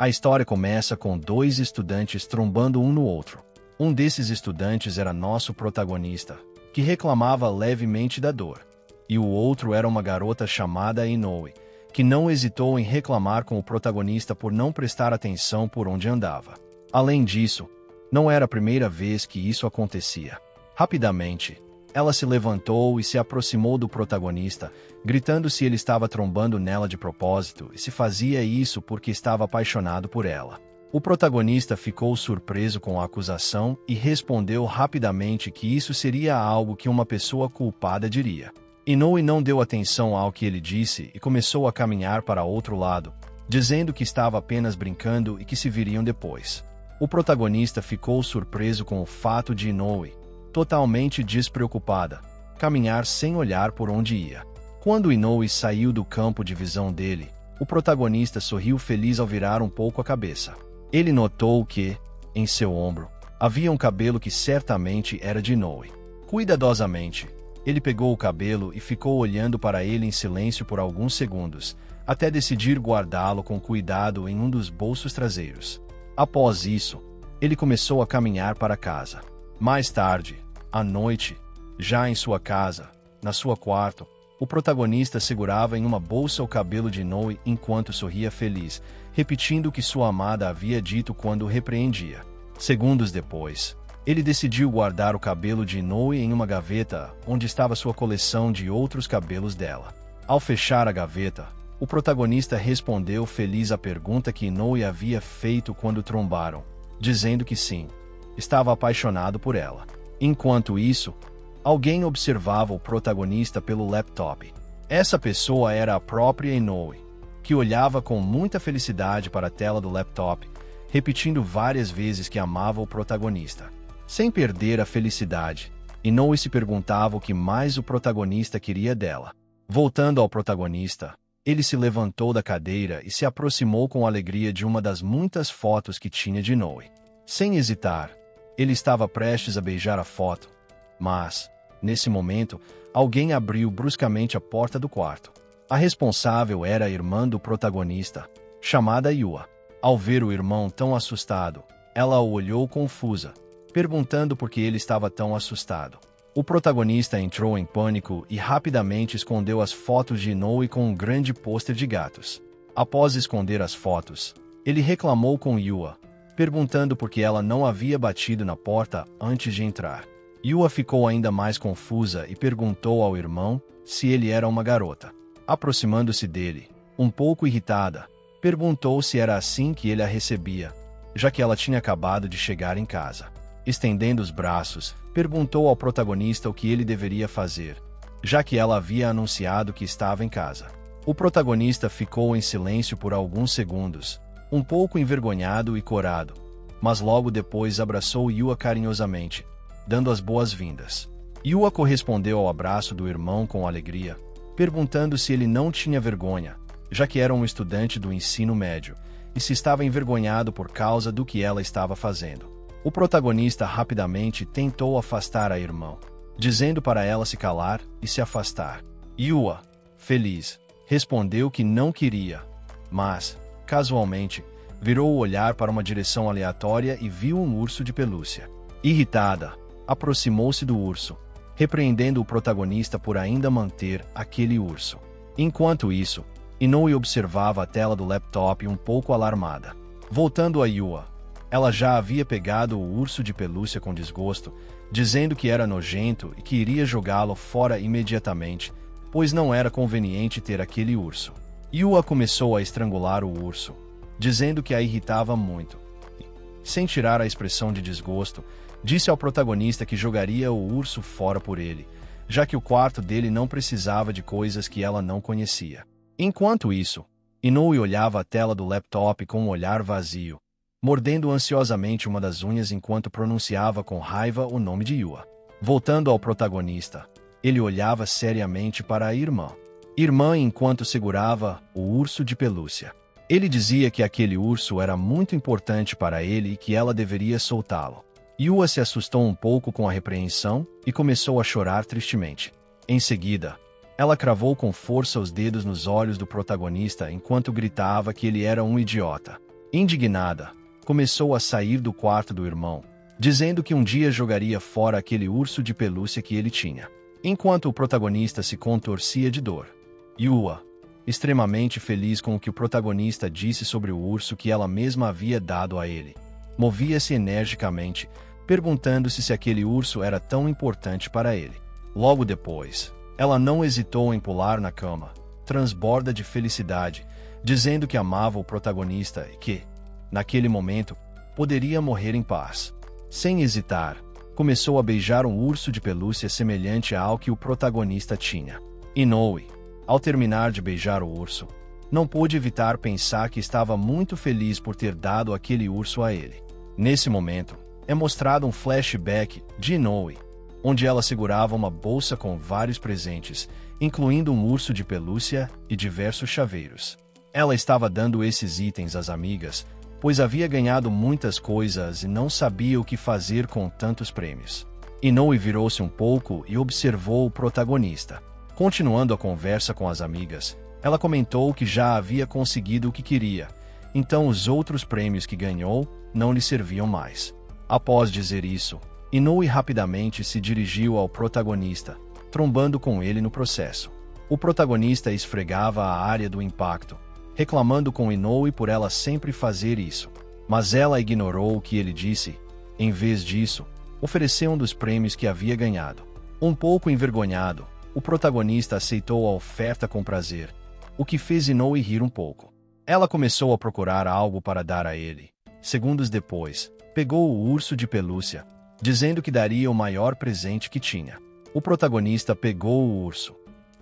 A história começa com dois estudantes trombando um no outro. Um desses estudantes era nosso protagonista, que reclamava levemente da dor. E o outro era uma garota chamada Inoue, que não hesitou em reclamar com o protagonista por não prestar atenção por onde andava. Além disso, não era a primeira vez que isso acontecia. Rapidamente, ela se levantou e se aproximou do protagonista, gritando se ele estava trombando nela de propósito e se fazia isso porque estava apaixonado por ela. O protagonista ficou surpreso com a acusação e respondeu rapidamente que isso seria algo que uma pessoa culpada diria. Inoue não deu atenção ao que ele disse e começou a caminhar para outro lado, dizendo que estava apenas brincando e que se viriam depois. O protagonista ficou surpreso com o fato de Inoue, totalmente despreocupada, caminhar sem olhar por onde ia. Quando Inoue saiu do campo de visão dele, o protagonista sorriu feliz ao virar um pouco a cabeça. Ele notou que, em seu ombro, havia um cabelo que certamente era de Inoue. Cuidadosamente, ele pegou o cabelo e ficou olhando para ele em silêncio por alguns segundos, até decidir guardá-lo com cuidado em um dos bolsos traseiros. Após isso, ele começou a caminhar para casa. Mais tarde, à noite, já em sua casa, na sua quarto, o protagonista segurava em uma bolsa o cabelo de Inoue enquanto sorria feliz, repetindo o que sua amada havia dito quando o repreendia. Segundos depois, ele decidiu guardar o cabelo de Inoue em uma gaveta onde estava sua coleção de outros cabelos dela. Ao fechar a gaveta, o protagonista respondeu feliz à pergunta que Inoue havia feito quando trombaram, dizendo que sim, estava apaixonado por ela. Enquanto isso, alguém observava o protagonista pelo laptop. Essa pessoa era a própria Inoue, que olhava com muita felicidade para a tela do laptop, repetindo várias vezes que amava o protagonista. Sem perder a felicidade, Inoue se perguntava o que mais o protagonista queria dela. Voltando ao protagonista, ele se levantou da cadeira e se aproximou com alegria de uma das muitas fotos que tinha de Inoue. Sem hesitar, ele estava prestes a beijar a foto, mas, nesse momento, alguém abriu bruscamente a porta do quarto. A responsável era a irmã do protagonista, chamada Yua. Ao ver o irmão tão assustado, ela o olhou confusa, perguntando por que ele estava tão assustado. O protagonista entrou em pânico e rapidamente escondeu as fotos de Inoue com um grande pôster de gatos. Após esconder as fotos, ele reclamou com Yua, perguntando por que ela não havia batido na porta antes de entrar. Yua ficou ainda mais confusa e perguntou ao irmão se ele era uma garota. Aproximando-se dele, um pouco irritada, perguntou se era assim que ele a recebia, já que ela tinha acabado de chegar em casa. Estendendo os braços, perguntou ao protagonista o que ele deveria fazer, já que ela havia anunciado que estava em casa. O protagonista ficou em silêncio por alguns segundos, um pouco envergonhado e corado, mas logo depois abraçou Yua carinhosamente, dando as boas-vindas. Yua correspondeu ao abraço do irmão com alegria, perguntando se ele não tinha vergonha, já que era um estudante do ensino médio, e se estava envergonhado por causa do que ela estava fazendo. O protagonista rapidamente tentou afastar a irmã, dizendo para ela se calar e se afastar. Yua, feliz, respondeu que não queria, mas, casualmente, virou o olhar para uma direção aleatória e viu um urso de pelúcia. Irritada, aproximou-se do urso, repreendendo o protagonista por ainda manter aquele urso. Enquanto isso, Inoue observava a tela do laptop um pouco alarmada. Voltando a Yua, ela já havia pegado o urso de pelúcia com desgosto, dizendo que era nojento e que iria jogá-lo fora imediatamente, pois não era conveniente ter aquele urso. Yua começou a estrangular o urso, dizendo que a irritava muito. Sem tirar a expressão de desgosto, disse ao protagonista que jogaria o urso fora por ele, já que o quarto dele não precisava de coisas que ela não conhecia. Enquanto isso, Inoue olhava a tela do laptop com um olhar vazio, mordendo ansiosamente uma das unhas enquanto pronunciava com raiva o nome de Yua. Voltando ao protagonista, ele olhava seriamente para a irmã. Enquanto segurava o urso de pelúcia. Ele dizia que aquele urso era muito importante para ele e que ela deveria soltá-lo. Yua se assustou um pouco com a repreensão e começou a chorar tristemente. Em seguida, ela cravou com força os dedos nos olhos do protagonista enquanto gritava que ele era um idiota. Indignada, começou a sair do quarto do irmão, dizendo que um dia jogaria fora aquele urso de pelúcia que ele tinha. Enquanto o protagonista se contorcia de dor, Yua, extremamente feliz com o que o protagonista disse sobre o urso que ela mesma havia dado a ele, movia-se energicamente, perguntando-se se aquele urso era tão importante para ele. Logo depois, ela não hesitou em pular na cama, transborda de felicidade, dizendo que amava o protagonista e que, naquele momento, poderia morrer em paz. Sem hesitar, começou a beijar um urso de pelúcia semelhante ao que o protagonista tinha. Inoue, ao terminar de beijar o urso, não pôde evitar pensar que estava muito feliz por ter dado aquele urso a ele. Nesse momento, é mostrado um flashback de Inoue, onde ela segurava uma bolsa com vários presentes, incluindo um urso de pelúcia e diversos chaveiros. Ela estava dando esses itens às amigas, pois havia ganhado muitas coisas e não sabia o que fazer com tantos prêmios. Inoue virou-se um pouco e observou o protagonista. Continuando a conversa com as amigas, ela comentou que já havia conseguido o que queria, então os outros prêmios que ganhou não lhe serviam mais. Após dizer isso, Inoue rapidamente se dirigiu ao protagonista, trombando com ele no processo. O protagonista esfregava a área do impacto, reclamando com Inoue por ela sempre fazer isso, mas ela ignorou o que ele disse. Em vez disso, ofereceu um dos prêmios que havia ganhado. Um pouco envergonhado, o protagonista aceitou a oferta com prazer, o que fez Inoue rir um pouco. Ela começou a procurar algo para dar a ele. Segundos depois, pegou o urso de pelúcia, dizendo que daria o maior presente que tinha. O protagonista pegou o urso,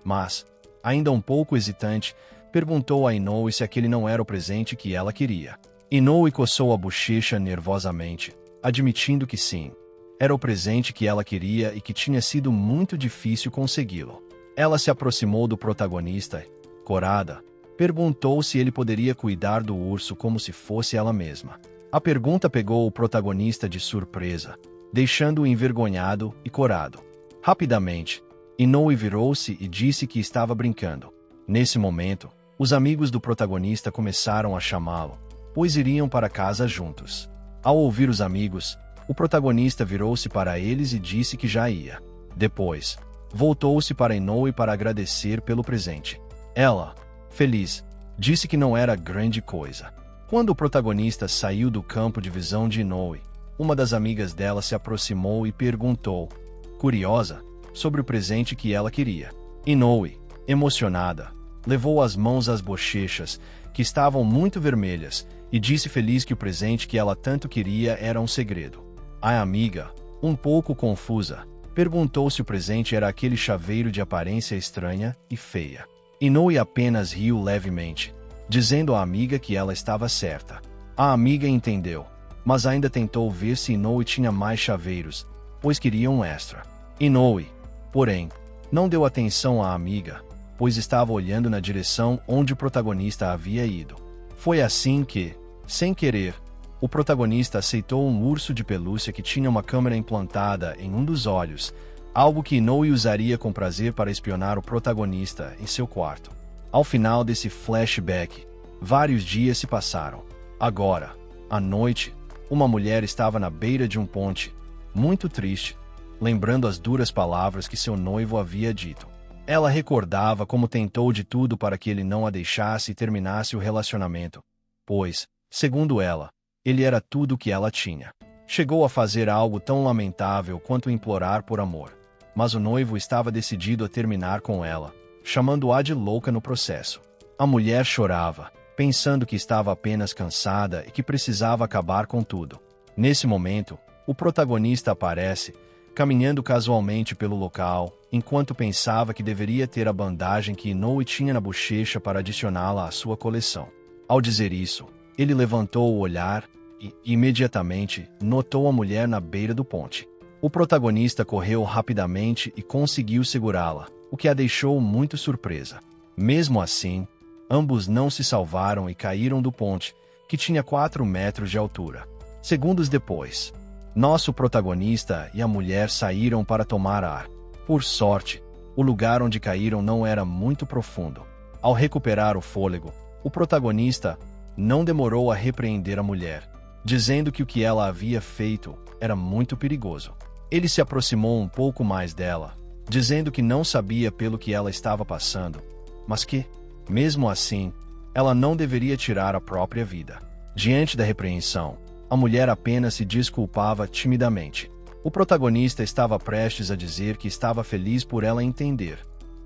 mas, ainda um pouco hesitante, perguntou a Inoue se aquele não era o presente que ela queria. Inoue coçou a bochecha nervosamente, admitindo que sim, era o presente que ela queria e que tinha sido muito difícil consegui-lo. Ela se aproximou do protagonista e, corada, perguntou se ele poderia cuidar do urso como se fosse ela mesma. A pergunta pegou o protagonista de surpresa, deixando-o envergonhado e corado. Rapidamente, Inoue virou-se e disse que estava brincando. Nesse momento, os amigos do protagonista começaram a chamá-lo, pois iriam para casa juntos. Ao ouvir os amigos, o protagonista virou-se para eles e disse que já ia. Depois, voltou-se para Inoue para agradecer pelo presente. Ela, feliz, disse que não era grande coisa. Quando o protagonista saiu do campo de visão de Inoue, uma das amigas dela se aproximou e perguntou, curiosa, sobre o presente que ela queria. Inoue, emocionada, levou as mãos às bochechas, que estavam muito vermelhas, e disse feliz que o presente que ela tanto queria era um segredo. A amiga, um pouco confusa, perguntou se o presente era aquele chaveiro de aparência estranha e feia. Inoue apenas riu levemente, dizendo à amiga que ela estava certa. A amiga entendeu, mas ainda tentou ver se Inoue tinha mais chaveiros, pois queria um extra. Inoue, porém, não deu atenção à amiga, pois estava olhando na direção onde o protagonista havia ido. Foi assim que, sem querer, o protagonista aceitou um urso de pelúcia que tinha uma câmera implantada em um dos olhos, algo que Inoue usaria com prazer para espionar o protagonista em seu quarto. Ao final desse flashback, vários dias se passaram. Agora, à noite, uma mulher estava na beira de um ponte, muito triste, lembrando as duras palavras que seu noivo havia dito. Ela recordava como tentou de tudo para que ele não a deixasse e terminasse o relacionamento, pois, segundo ela, ele era tudo o que ela tinha. Chegou a fazer algo tão lamentável quanto implorar por amor, mas o noivo estava decidido a terminar com ela, chamando-a de louca no processo. A mulher chorava, pensando que estava apenas cansada e que precisava acabar com tudo. Nesse momento, o protagonista aparece, caminhando casualmente pelo local, enquanto pensava que deveria ter a bandagem que Inoue tinha na bochecha para adicioná-la à sua coleção. Ao dizer isso, ele levantou o olhar e, imediatamente, notou a mulher na beira do ponte. O protagonista correu rapidamente e conseguiu segurá-la, o que a deixou muito surpresa. Mesmo assim, ambos não se salvaram e caíram do ponte, que tinha 4 metros de altura. Segundos depois, nosso protagonista e a mulher saíram para tomar ar. Por sorte, o lugar onde caíram não era muito profundo. Ao recuperar o fôlego, o protagonista não demorou a repreender a mulher, dizendo que o que ela havia feito era muito perigoso. Ele se aproximou um pouco mais dela, dizendo que não sabia pelo que ela estava passando, mas que, mesmo assim, ela não deveria tirar a própria vida. Diante da repreensão, a mulher apenas se desculpava timidamente. O protagonista estava prestes a dizer que estava feliz por ela entender,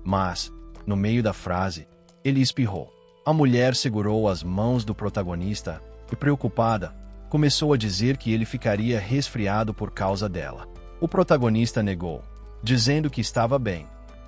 mas, no meio da frase, ele espirrou. A mulher segurou as mãos do protagonista e, preocupada, começou a dizer que ele ficaria resfriado por causa dela. O protagonista negou, dizendo que estava bem,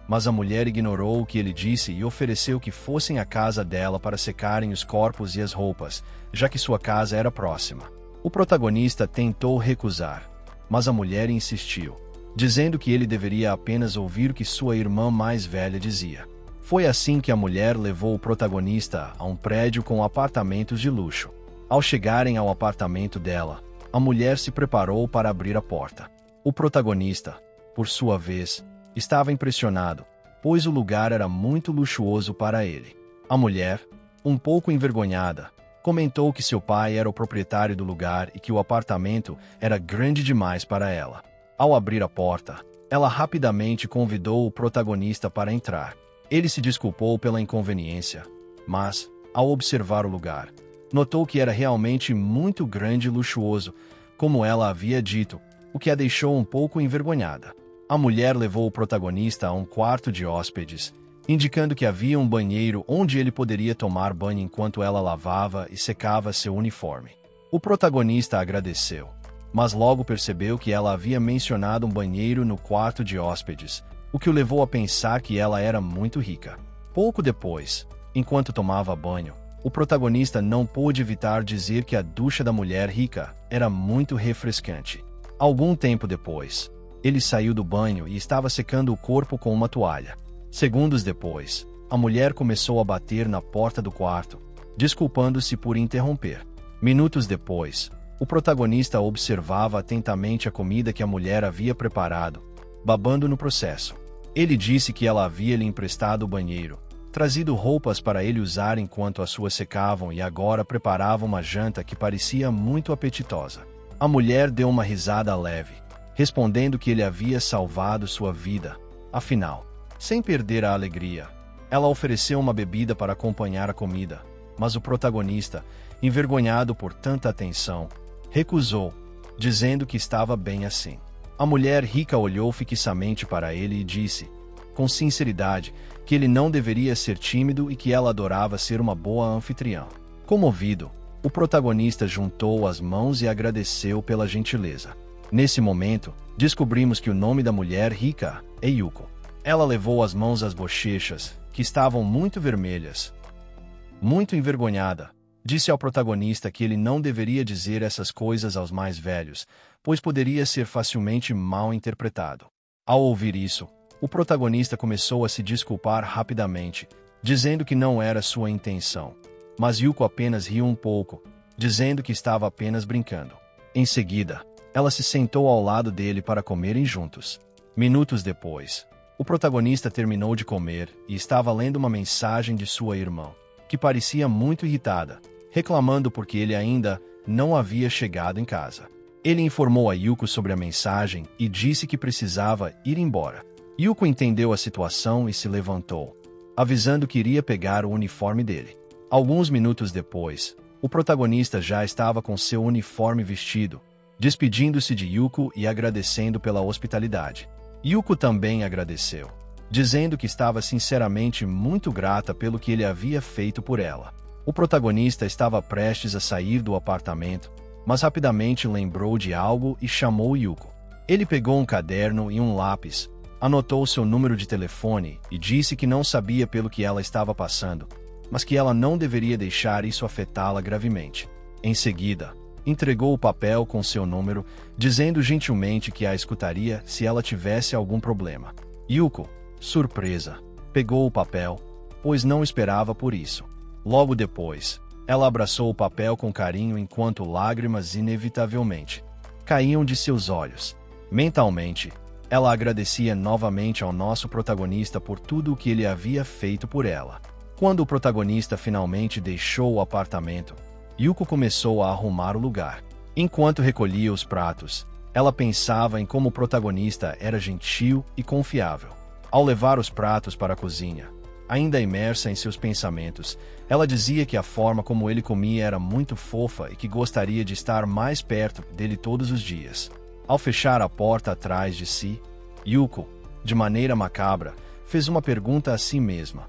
mas a mulher ignorou o que ele disse e ofereceu que fossem à casa dela para secarem os corpos e as roupas, já que sua casa era próxima. O protagonista tentou recusar, mas a mulher insistiu, dizendo que ele deveria apenas ouvir o que sua irmã mais velha dizia. Foi assim que a mulher levou o protagonista a um prédio com apartamentos de luxo. Ao chegarem ao apartamento dela, a mulher se preparou para abrir a porta. O protagonista, por sua vez, estava impressionado, pois o lugar era muito luxuoso para ele. A mulher, um pouco envergonhada, comentou que seu pai era o proprietário do lugar e que o apartamento era grande demais para ela. Ao abrir a porta, ela rapidamente convidou o protagonista para entrar. Ele se desculpou pela inconveniência, mas, ao observar o lugar, notou que era realmente muito grande e luxuoso, como ela havia dito, o que a deixou um pouco envergonhada. A mulher levou o protagonista a um quarto de hóspedes, indicando que havia um banheiro onde ele poderia tomar banho enquanto ela lavava e secava seu uniforme. O protagonista agradeceu, mas logo percebeu que ela havia mencionado um banheiro no quarto de hóspedes, o que o levou a pensar que ela era muito rica. Pouco depois, enquanto tomava banho, o protagonista não pôde evitar dizer que a ducha da mulher rica era muito refrescante. Algum tempo depois, ele saiu do banho e estava secando o corpo com uma toalha. Segundos depois, a mulher começou a bater na porta do quarto, desculpando-se por interromper. Minutos depois, o protagonista observava atentamente a comida que a mulher havia preparado, babando no processo. Ele disse que ela havia lhe emprestado o banheiro, trazido roupas para ele usar enquanto as suas secavam e agora preparava uma janta que parecia muito apetitosa. A mulher deu uma risada leve, respondendo que ele havia salvado sua vida. Afinal, sem perder a alegria, ela ofereceu uma bebida para acompanhar a comida, mas o protagonista, envergonhado por tanta atenção, recusou, dizendo que estava bem assim. A mulher rica olhou fixamente para ele e disse, com sinceridade, que ele não deveria ser tímido e que ela adorava ser uma boa anfitriã. Comovido, o protagonista juntou as mãos e agradeceu pela gentileza. Nesse momento, descobrimos que o nome da mulher rica é Yuko. Ela levou as mãos às bochechas, que estavam muito vermelhas. Muito envergonhada, disse ao protagonista que ele não deveria dizer essas coisas aos mais velhos, pois poderia ser facilmente mal interpretado. Ao ouvir isso, o protagonista começou a se desculpar rapidamente, dizendo que não era sua intenção. Mas Yuko apenas riu um pouco, dizendo que estava apenas brincando. Em seguida, ela se sentou ao lado dele para comerem juntos. Minutos depois, o protagonista terminou de comer e estava lendo uma mensagem de sua irmã, que parecia muito irritada, reclamando porque ele ainda não havia chegado em casa. Ele informou a Yuko sobre a mensagem e disse que precisava ir embora. Yuko entendeu a situação e se levantou, avisando que iria pegar o uniforme dele. Alguns minutos depois, o protagonista já estava com seu uniforme vestido, despedindo-se de Yuko e agradecendo pela hospitalidade. Yuko também agradeceu, dizendo que estava sinceramente muito grata pelo que ele havia feito por ela. O protagonista estava prestes a sair do apartamento, mas rapidamente lembrou de algo e chamou Yuko. Ele pegou um caderno e um lápis, anotou seu número de telefone e disse que não sabia pelo que ela estava passando, mas que ela não deveria deixar isso afetá-la gravemente. Em seguida, entregou o papel com seu número, dizendo gentilmente que a escutaria se ela tivesse algum problema. Yuko, surpresa, pegou o papel, pois não esperava por isso. Logo depois, ela abraçou o papel com carinho enquanto lágrimas inevitavelmente caíam de seus olhos. Mentalmente, ela agradecia novamente ao nosso protagonista por tudo o que ele havia feito por ela. Quando o protagonista finalmente deixou o apartamento, Yuko começou a arrumar o lugar. Enquanto recolhia os pratos, ela pensava em como o protagonista era gentil e confiável. Ao levar os pratos para a cozinha, ainda imersa em seus pensamentos, ela dizia que a forma como ele comia era muito fofa e que gostaria de estar mais perto dele todos os dias. Ao fechar a porta atrás de si, Yuko, de maneira macabra, fez uma pergunta a si mesma.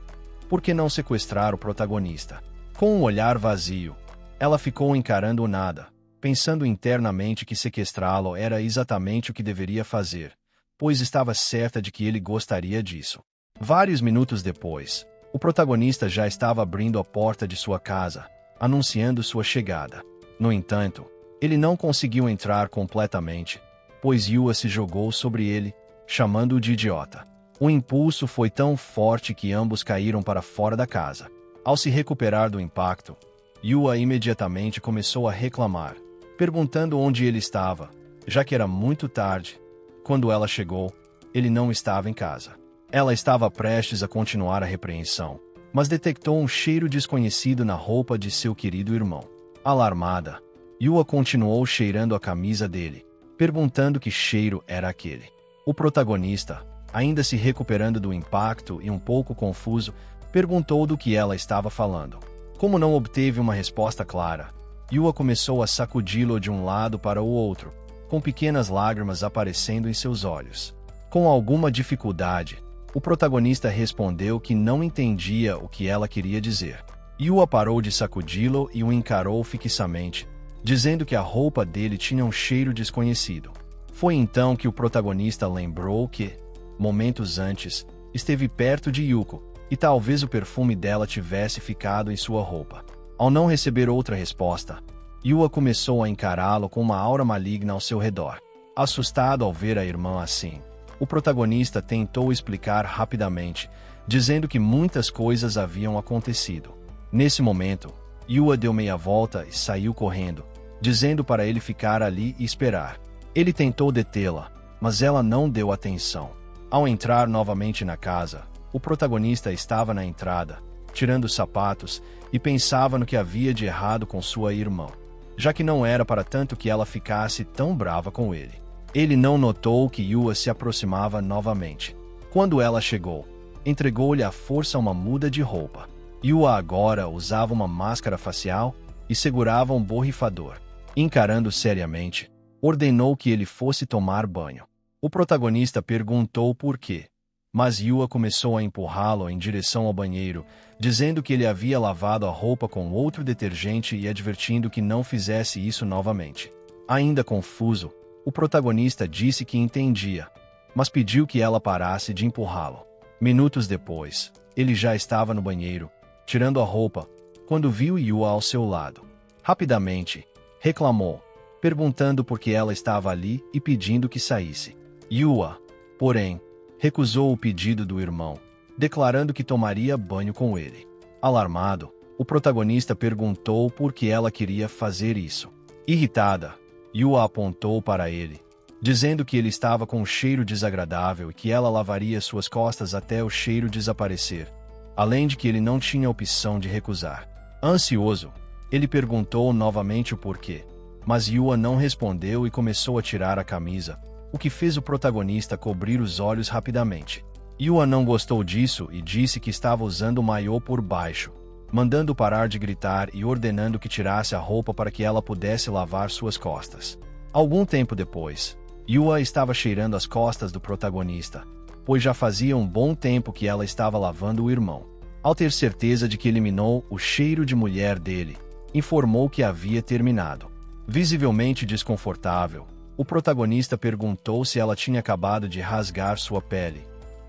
Por que não sequestrar o protagonista? Com um olhar vazio, ela ficou encarando o nada, pensando internamente que sequestrá-lo era exatamente o que deveria fazer, pois estava certa de que ele gostaria disso. Vários minutos depois, o protagonista já estava abrindo a porta de sua casa, anunciando sua chegada. No entanto, ele não conseguiu entrar completamente, pois Yua se jogou sobre ele, chamando-o de idiota. O impulso foi tão forte que ambos caíram para fora da casa. Ao se recuperar do impacto, Yua imediatamente começou a reclamar, perguntando onde ele estava, já que era muito tarde. Quando ela chegou, ele não estava em casa. Ela estava prestes a continuar a repreensão, mas detectou um cheiro desconhecido na roupa de seu querido irmão. Alarmada, Yua continuou cheirando a camisa dele, perguntando que cheiro era aquele. O protagonista, ainda se recuperando do impacto e um pouco confuso, perguntou do que ela estava falando. Como não obteve uma resposta clara, Yua começou a sacudi-lo de um lado para o outro, com pequenas lágrimas aparecendo em seus olhos. Com alguma dificuldade, o protagonista respondeu que não entendia o que ela queria dizer. Yua parou de sacudi-lo e o encarou fixamente, dizendo que a roupa dele tinha um cheiro desconhecido. Foi então que o protagonista lembrou que, momentos antes, esteve perto de Yuko, e talvez o perfume dela tivesse ficado em sua roupa. Ao não receber outra resposta, Yua começou a encará-lo com uma aura maligna ao seu redor. Assustado ao ver a irmã assim, o protagonista tentou explicar rapidamente, dizendo que muitas coisas haviam acontecido. Nesse momento, Yua deu meia volta e saiu correndo, dizendo para ele ficar ali e esperar. Ele tentou detê-la, mas ela não deu atenção. Ao entrar novamente na casa, o protagonista estava na entrada, tirando os sapatos, e pensava no que havia de errado com sua irmã, já que não era para tanto que ela ficasse tão brava com ele. Ele não notou que Yua se aproximava novamente. Quando ela chegou, entregou-lhe à força uma muda de roupa. Yua agora usava uma máscara facial e segurava um borrifador. Encarando seriamente, ordenou que ele fosse tomar banho. O protagonista perguntou por quê, mas Yua começou a empurrá-lo em direção ao banheiro, dizendo que ele havia lavado a roupa com outro detergente e advertindo que não fizesse isso novamente. Ainda confuso, o protagonista disse que entendia, mas pediu que ela parasse de empurrá-lo. Minutos depois, ele já estava no banheiro, tirando a roupa, quando viu Yua ao seu lado. Rapidamente, reclamou, perguntando por que ela estava ali e pedindo que saísse. Yua, porém, recusou o pedido do irmão, declarando que tomaria banho com ele. Alarmado, o protagonista perguntou por que ela queria fazer isso. Irritada, Yua apontou para ele, dizendo que ele estava com um cheiro desagradável e que ela lavaria suas costas até o cheiro desaparecer, além de que ele não tinha opção de recusar. Ansioso, ele perguntou novamente o porquê, mas Yua não respondeu e começou a tirar a camisa, o que fez o protagonista cobrir os olhos rapidamente. Yua não gostou disso e disse que estava usando o maiô por baixo, mandando parar de gritar e ordenando que tirasse a roupa para que ela pudesse lavar suas costas. Algum tempo depois, Yua estava cheirando as costas do protagonista, pois já fazia um bom tempo que ela estava lavando o irmão. Ao ter certeza de que eliminou o cheiro de mulher dele, informou que havia terminado. Visivelmente desconfortável, o protagonista perguntou se ela tinha acabado de rasgar sua pele,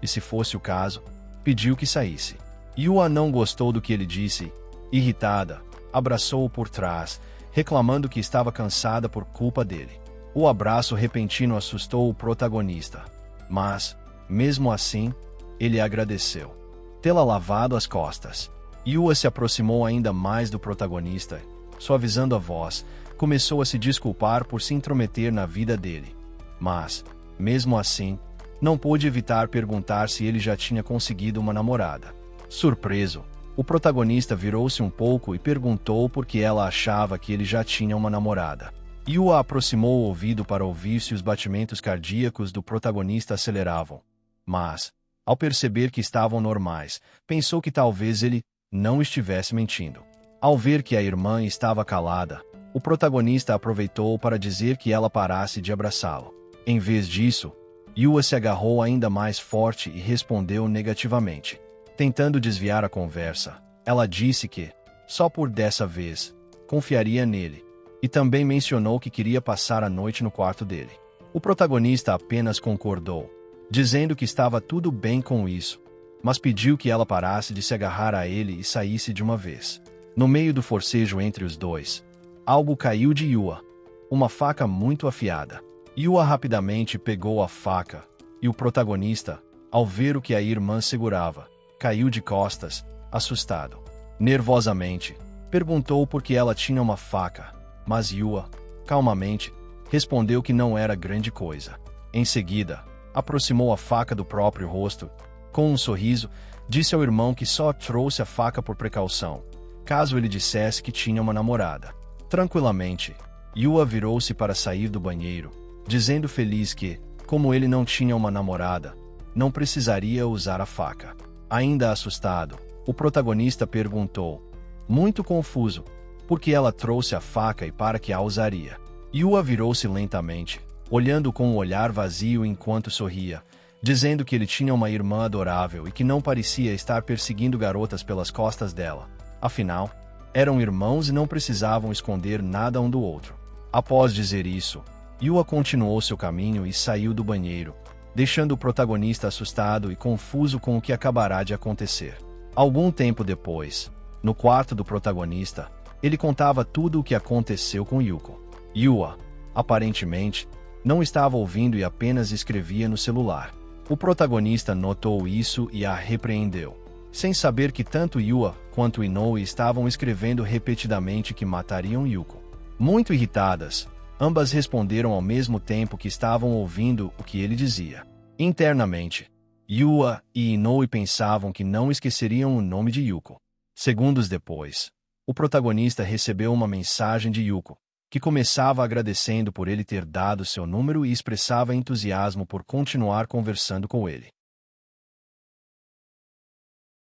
e se fosse o caso, pediu que saísse. Yua não gostou do que ele disse. Irritada, abraçou-o por trás, reclamando que estava cansada por culpa dele. O abraço repentino assustou o protagonista, mas, mesmo assim, ele agradeceu. Tê-la lavado as costas. Yua se aproximou ainda mais do protagonista, suavizando a voz, começou a se desculpar por se intrometer na vida dele. Mas, mesmo assim, não pôde evitar perguntar se ele já tinha conseguido uma namorada. Surpreso, O protagonista virou-se um pouco e perguntou por que ela achava que ele já tinha uma namorada. Yua aproximou o ouvido para ouvir se os batimentos cardíacos do protagonista aceleravam. Mas, ao perceber que estavam normais, pensou que talvez ele não estivesse mentindo. Ao ver que a irmã estava calada, o protagonista aproveitou para dizer que ela parasse de abraçá-lo. Em vez disso, Yua se agarrou ainda mais forte e respondeu negativamente. Tentando desviar a conversa, ela disse que, só por dessa vez, confiaria nele, e também mencionou que queria passar a noite no quarto dele. O protagonista apenas concordou, dizendo que estava tudo bem com isso, mas pediu que ela parasse de se agarrar a ele e saísse de uma vez. No meio do forcejo entre os dois, algo caiu de Yua, uma faca muito afiada. Yua rapidamente pegou a faca, e o protagonista, ao ver o que a irmã segurava, caiu de costas, assustado. Nervosamente, perguntou por que ela tinha uma faca, mas Yua, calmamente, respondeu que não era grande coisa. Em seguida, aproximou a faca do próprio rosto. Com um sorriso, disse ao irmão que só trouxe a faca por precaução, caso ele dissesse que tinha uma namorada. Tranquilamente, Yua virou-se para sair do banheiro, dizendo feliz que, como ele não tinha uma namorada, não precisaria usar a faca. Ainda assustado, o protagonista perguntou, muito confuso, por que ela trouxe a faca e para que a usaria. Yua virou-se lentamente, olhando com um olhar vazio enquanto sorria, dizendo que ele tinha uma irmã adorável e que não parecia estar perseguindo garotas pelas costas dela. Afinal, eram irmãos e não precisavam esconder nada um do outro. Após dizer isso, Yua continuou seu caminho e saiu do banheiro, deixando o protagonista assustado e confuso com o que acabará de acontecer. Algum tempo depois, no quarto do protagonista, ele contava tudo o que aconteceu com Yuko. Yua, aparentemente, não estava ouvindo e apenas escrevia no celular. O protagonista notou isso e a repreendeu, sem saber que tanto Yua quanto Inoue estavam escrevendo repetidamente que matariam Yuko. Muito irritadas, ambas responderam ao mesmo tempo que estavam ouvindo o que ele dizia. Internamente, Yua e Inoue pensavam que não esqueceriam o nome de Yuko. Segundos depois, o protagonista recebeu uma mensagem de Yuko, que começava agradecendo por ele ter dado seu número e expressava entusiasmo por continuar conversando com ele.